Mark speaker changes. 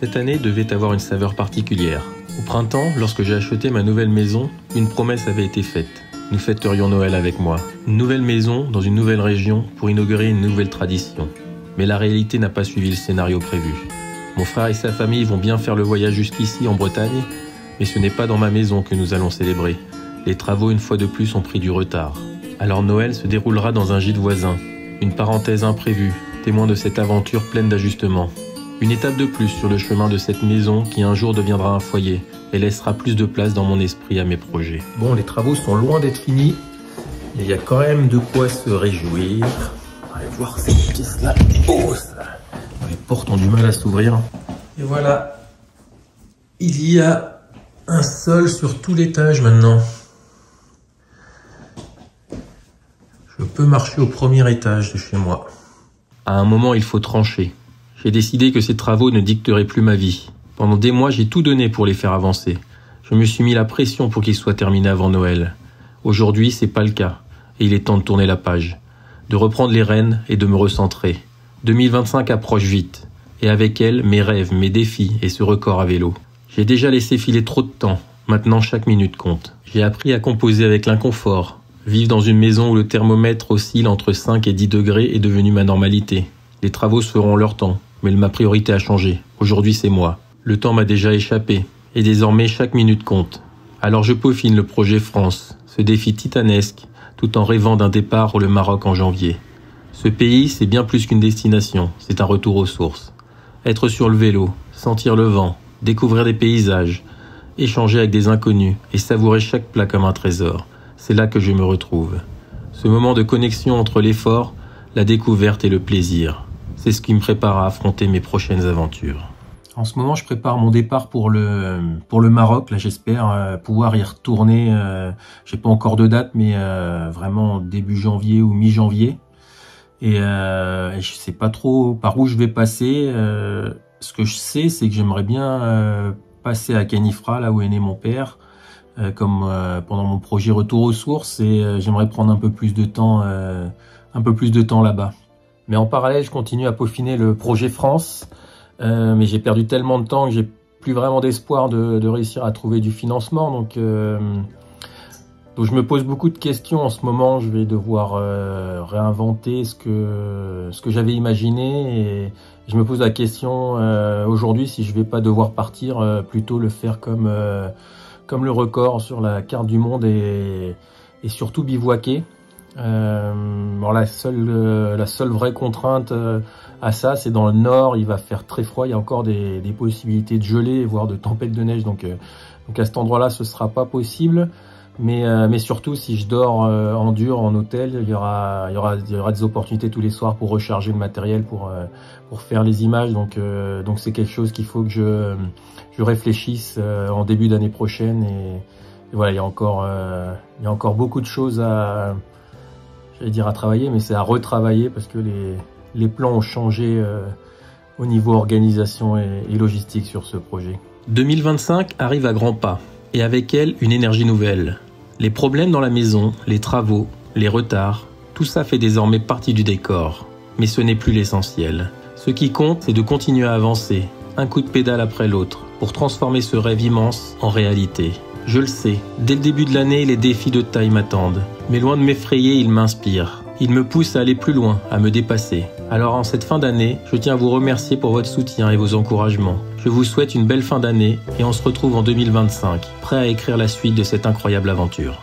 Speaker 1: Cette année devait avoir une saveur particulière. Au printemps, lorsque j'ai acheté ma nouvelle maison, une promesse avait été faite. Nous fêterions Noël avec moi. Une nouvelle maison dans une nouvelle région pour inaugurer une nouvelle tradition. Mais la réalité n'a pas suivi le scénario prévu. Mon frère et sa famille vont bien faire le voyage jusqu'ici en Bretagne, mais ce n'est pas dans ma maison que nous allons célébrer. Les travaux, une fois de plus, ont pris du retard. Alors Noël se déroulera dans un gîte voisin. Une parenthèse imprévue, témoin de cette aventure pleine d'ajustements. Une étape de plus sur le chemin de cette maison qui un jour deviendra un foyer et laissera plus de place dans mon esprit à mes projets. Bon, les travaux sont loin d'être finis. Il y a quand même de quoi se réjouir. Allez voir ces pièces-là. Oh, ça. Les portes ont du mal à s'ouvrir. Et voilà. Il y a un sol sur tout l'étage maintenant. Je peux marcher au premier étage de chez moi. À un moment, il faut trancher. J'ai décidé que ces travaux ne dicteraient plus ma vie. Pendant des mois, j'ai tout donné pour les faire avancer. Je me suis mis la pression pour qu'ils soient terminés avant Noël. Aujourd'hui, c'est pas le cas. Et il est temps de tourner la page. De reprendre les rênes et de me recentrer. 2025 approche vite. Et avec elle, mes rêves, mes défis et ce record à vélo. J'ai déjà laissé filer trop de temps. Maintenant, chaque minute compte. J'ai appris à composer avec l'inconfort. Vivre dans une maison où le thermomètre oscille entre 5 et 10 degrés est devenu ma normalité. Les travaux se feront leur temps. Mais ma priorité a changé. Aujourd'hui, c'est moi. Le temps m'a déjà échappé. Et désormais, chaque minute compte. Alors je peaufine le projet France, ce défi titanesque, tout en rêvant d'un départ pour le Maroc en janvier. Ce pays, c'est bien plus qu'une destination. C'est un retour aux sources. Être sur le vélo, sentir le vent, découvrir des paysages, échanger avec des inconnus et savourer chaque plat comme un trésor. C'est là que je me retrouve. Ce moment de connexion entre l'effort, la découverte et le plaisir. C'est ce qui me prépare à affronter mes prochaines aventures. En ce moment, je prépare mon départ pour le Maroc. Là, j'espère pouvoir y retourner. J'ai pas encore de date, mais vraiment début janvier ou mi-janvier. Et je sais pas trop par où je vais passer. Ce que je sais, c'est que j'aimerais bien passer à Khénifra, là où est né mon père, comme pendant mon projet Retour aux sources. Et j'aimerais prendre un peu plus de temps là-bas. Mais en parallèle, je continue à peaufiner le projet France. Mais j'ai perdu tellement de temps que j'ai plus vraiment d'espoir de réussir à trouver du financement. Donc je me pose beaucoup de questions en ce moment. Je vais devoir réinventer ce que j'avais imaginé. Et je me pose la question aujourd'hui si je vais pas devoir partir, plutôt le faire comme le record sur la carte du monde et surtout bivouaquer. Bon, la seule vraie contrainte à ça, c'est dans le nord, il va faire très froid, il y a encore des possibilités de gelée, voire de tempête de neige, donc à cet endroit-là, ce sera pas possible. Mais surtout, si je dors en dur, en hôtel, il y aura des opportunités tous les soirs pour recharger le matériel, pour faire les images. Donc c'est quelque chose qu'il faut que je réfléchisse en début d'année prochaine. Et voilà, il y a encore beaucoup de choses j'allais dire à travailler, mais c'est à retravailler parce que les plans ont changé au niveau organisation et logistique sur ce projet. 2025 arrive à grands pas et avec elle une énergie nouvelle. Les problèmes dans la maison, les travaux, les retards, tout ça fait désormais partie du décor. Mais ce n'est plus l'essentiel. Ce qui compte, c'est de continuer à avancer, un coup de pédale après l'autre, pour transformer ce rêve immense en réalité. Je le sais, dès le début de l'année, les défis de taille m'attendent. Mais loin de m'effrayer, ils m'inspirent. Ils me poussent à aller plus loin, à me dépasser. Alors en cette fin d'année, je tiens à vous remercier pour votre soutien et vos encouragements. Je vous souhaite une belle fin d'année et on se retrouve en 2025, prêt à écrire la suite de cette incroyable aventure.